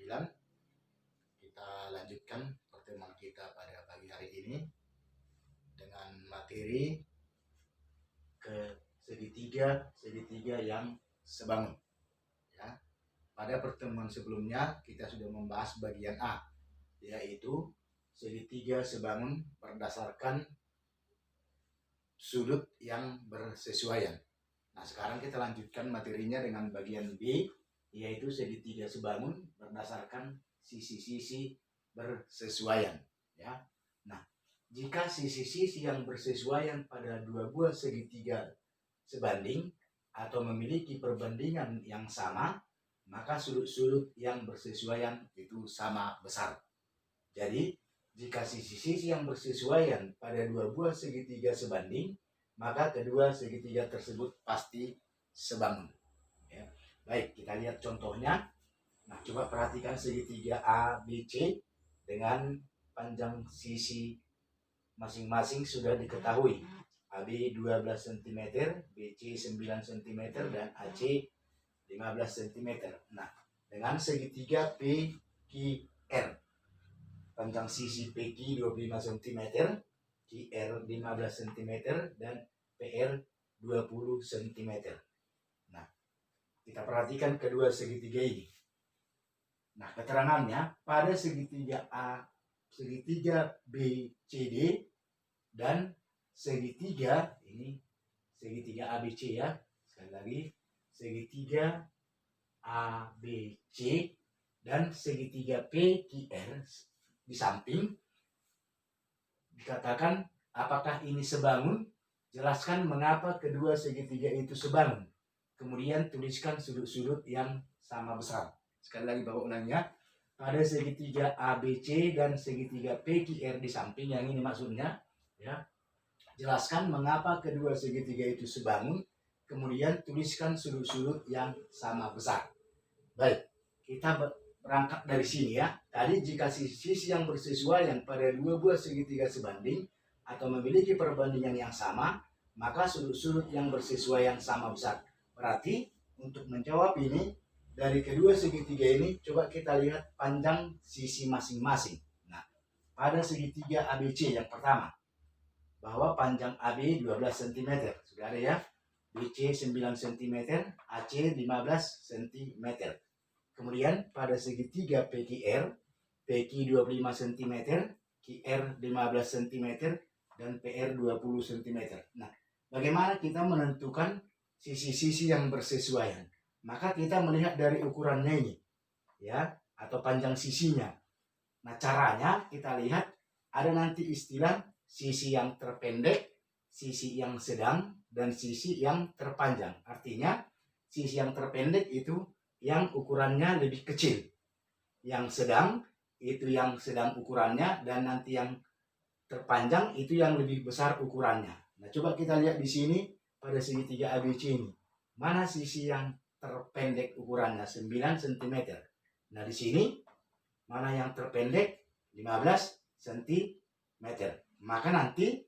9. Kita lanjutkan pertemuan kita pada pagi hari ini dengan materi ke segitiga yang sebangun. Ya. Pada pertemuan sebelumnya kita sudah membahas bagian A, yaitu segitiga sebangun berdasarkan sudut yang bersesuaian. Nah, sekarang kita lanjutkan materinya dengan bagian B, yaitu segitiga sebangun berdasarkan sisi-sisi bersesuaian. Ya. Nah, jika sisi-sisi yang bersesuaian pada dua buah segitiga sebanding atau memiliki perbandingan yang sama, maka sudut-sudut yang bersesuaian itu sama besar. Jadi, jika sisi-sisi yang bersesuaian pada dua buah segitiga sebanding, maka kedua segitiga tersebut pasti sebangun. Ya. Baik, kita lihat contohnya. Nah, coba perhatikan segitiga ABC dengan panjang sisi masing-masing sudah diketahui. AB 12 cm, BC 9 cm, dan AC 15 cm. Nah, dengan segitiga PQR, panjang sisi PQ 25 cm, QR 15 cm, dan PR 20 cm. Nah, kita perhatikan kedua segitiga ini. Nah, keterangannya pada segitiga BCD dan segitiga ini, segitiga ABC ya. Sekali lagi, segitiga ABC dan segitiga PQR di samping, dikatakan apakah ini sebangun? Jelaskan mengapa kedua segitiga itu sebangun. Kemudian tuliskan sudut-sudut yang sama besar. Sekali lagi Bapak ulangnya, pada segitiga ABC dan segitiga PQR di samping, yang ini maksudnya, ya. Jelaskan mengapa kedua segitiga itu sebangun. Kemudian tuliskan sudut-sudut yang sama besar. Baik, kita berangkat dari sini ya. Tadi jika sisi yang bersesuaian pada dua buah segitiga sebanding atau memiliki perbandingan yang sama, maka sudut-sudut yang bersesuaian sama besar. Berarti untuk menjawab ini, dari kedua segitiga ini coba kita lihat panjang sisi masing-masing. Nah, pada segitiga ABC yang pertama, bahwa panjang AB 12 cm. Sudah ada ya. BC 9 cm, AC 15 cm. Kemudian pada segitiga PQR, PQ 25 cm, QR 15 cm, dan PR 20 cm. Nah, bagaimana kita menentukan sisi-sisi yang bersesuaian? Maka kita melihat dari ukurannya ini, ya, atau panjang sisinya. Nah, caranya kita lihat ada nanti istilah sisi yang terpendek, sisi yang sedang, dan sisi yang terpanjang. Artinya, sisi yang terpendek itu yang ukurannya lebih kecil. Yang sedang itu yang sedang ukurannya, dan nanti yang terpanjang itu yang lebih besar ukurannya. Nah, coba kita lihat di sini pada segitiga ABC ini. Mana sisi yang terpendek ukurannya? 9 cm. Nah, di sini mana yang terpendek? 15 cm. Maka nanti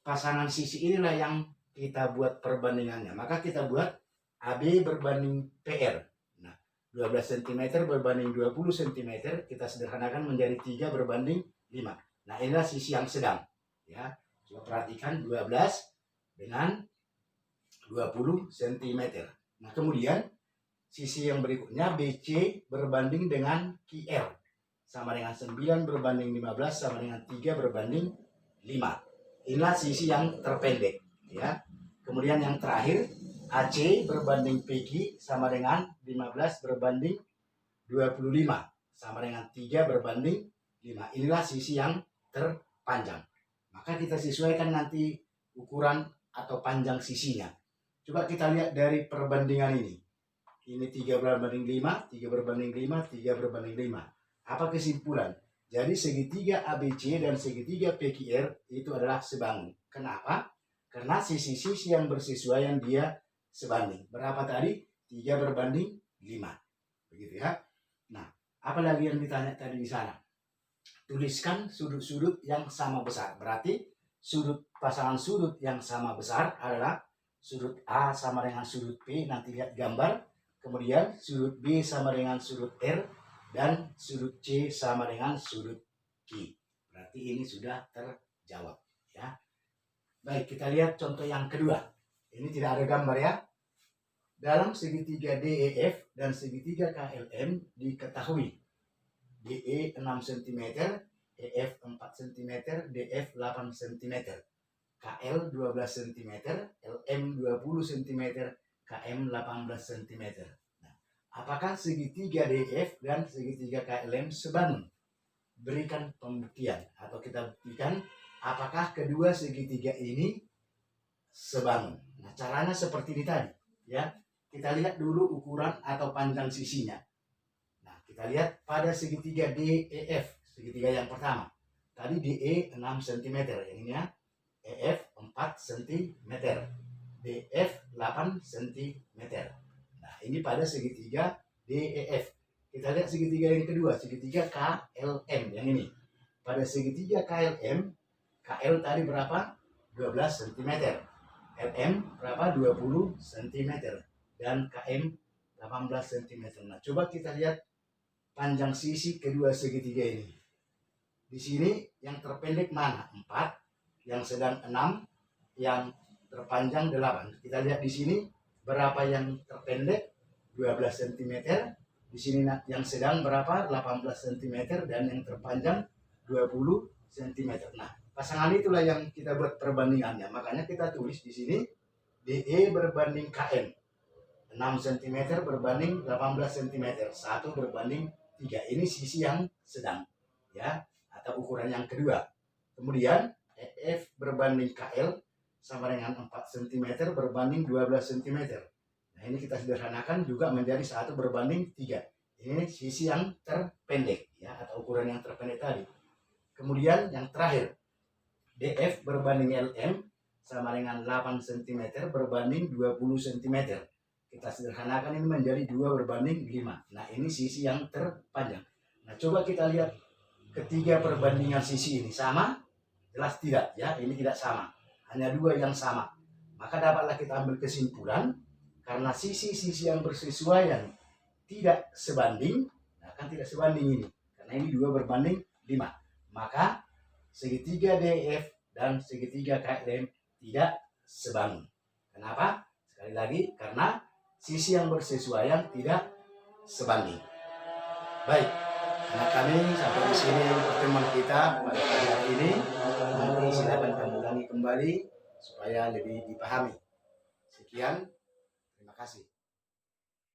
pasangan sisi inilah yang kita buat perbandingannya. Maka kita buat AB berbanding PR. Nah, 12 cm berbanding 20 cm, kita sederhanakan menjadi 3 berbanding 5. Nah, inilah sisi yang sedang. Ya, coba perhatikan 12 dengan 20 cm. Nah, kemudian sisi yang berikutnya BC berbanding dengan QR. Sama dengan 9 berbanding 15 sama dengan 3 berbanding 5. Inilah sisi yang terpendek. Ya. Kemudian yang terakhir, AC berbanding PQ sama dengan 15 berbanding 25. Sama dengan 3 berbanding 5. Inilah sisi yang terpanjang. Maka kita sesuaikan nanti ukuran atau panjang sisinya. Coba kita lihat dari perbandingan ini. Ini 3 berbanding 5, 3 berbanding 5, 3 berbanding 5. Apa kesimpulan? Jadi segitiga ABC dan segitiga PQR itu adalah sebangun. Kenapa? Karena sisi-sisi yang bersesuaian dia sebanding. Berapa tadi? 3 berbanding 5. Begitu ya. Nah, apa lagi yang ditanya tadi di sana? Tuliskan sudut-sudut yang sama besar. Berarti pasangan sudut yang sama besar adalah sudut A sama dengan sudut P. Nanti lihat gambar. Kemudian sudut B sama dengan sudut R. dan sudut C sama dengan sudut Q. Berarti ini sudah terjawab ya. Baik, kita lihat contoh yang kedua. Ini tidak ada gambar ya. Dalam segitiga DEF dan segitiga KLM diketahui DE 6 cm, EF 4 cm, DF 8 cm, KL 12 cm, LM 20 cm, KM 18 cm. Nah, apakah segitiga DF dan segitiga KLM sebangun? Berikan pembuktian atau kita buktikan apakah kedua segitiga ini sebangun. Nah, caranya seperti ini tadi ya. Kita lihat dulu ukuran atau panjang sisinya. Nah, kita lihat pada segitiga DEF, segitiga yang pertama. Tadi DE 6 cm, yang ini ya. EF 4 cm, DF 8 cm. Nah, ini pada segitiga DEF. Kita lihat segitiga yang kedua, segitiga KLM, yang ini. Pada segitiga KLM, KL tadi berapa? 12 cm. LM berapa? 20 cm. Dan KM 18 cm. Nah, coba kita lihat panjang sisi kedua segitiga ini. Di sini yang terpendek mana? 4, yang sedang 6, yang terpanjang 8. Kita lihat di sini berapa yang terpendek? 12 cm. Di sini yang sedang berapa? 18 cm dan yang terpanjang 20 cm. Nah, pasangan itulah yang kita buat perbandingannya. Makanya kita tulis di sini DE berbanding KM. 6 cm berbanding 18 cm, 1 berbanding 3. Ini sisi yang sedang ya, atau ukuran yang kedua. Kemudian EF berbanding KL sama dengan 4 cm berbanding 12 cm. Nah, ini kita sederhanakan juga menjadi 1 berbanding 3. Ini sisi yang terpendek ya, atau ukuran yang terpendek tadi. Kemudian yang terakhir, DF berbanding LM sama dengan 8 cm berbanding 20 cm. Kita sederhanakan ini menjadi 2 berbanding 5. Nah, ini sisi yang terpanjang. Nah, coba kita lihat ketiga perbandingan sisi ini sama? Jelas tidak ya, ini tidak sama. Hanya 2 yang sama. Maka dapatlah kita ambil kesimpulan karena sisi-sisi yang bersesuaian tidak sebanding. Nah, kan tidak sebanding ini. Karena ini 2 berbanding 5. Maka segitiga DEF dan segitiga KLM tidak sebangun. Kenapa? Sekali lagi, karena sisi yang bersesuaian tidak sebanding. Baik, anak kami sampai di sini pertemuan kita pada pagi hari ini. Nanti silakan kami ulangi kembali supaya lebih dipahami. Sekian, terima kasih.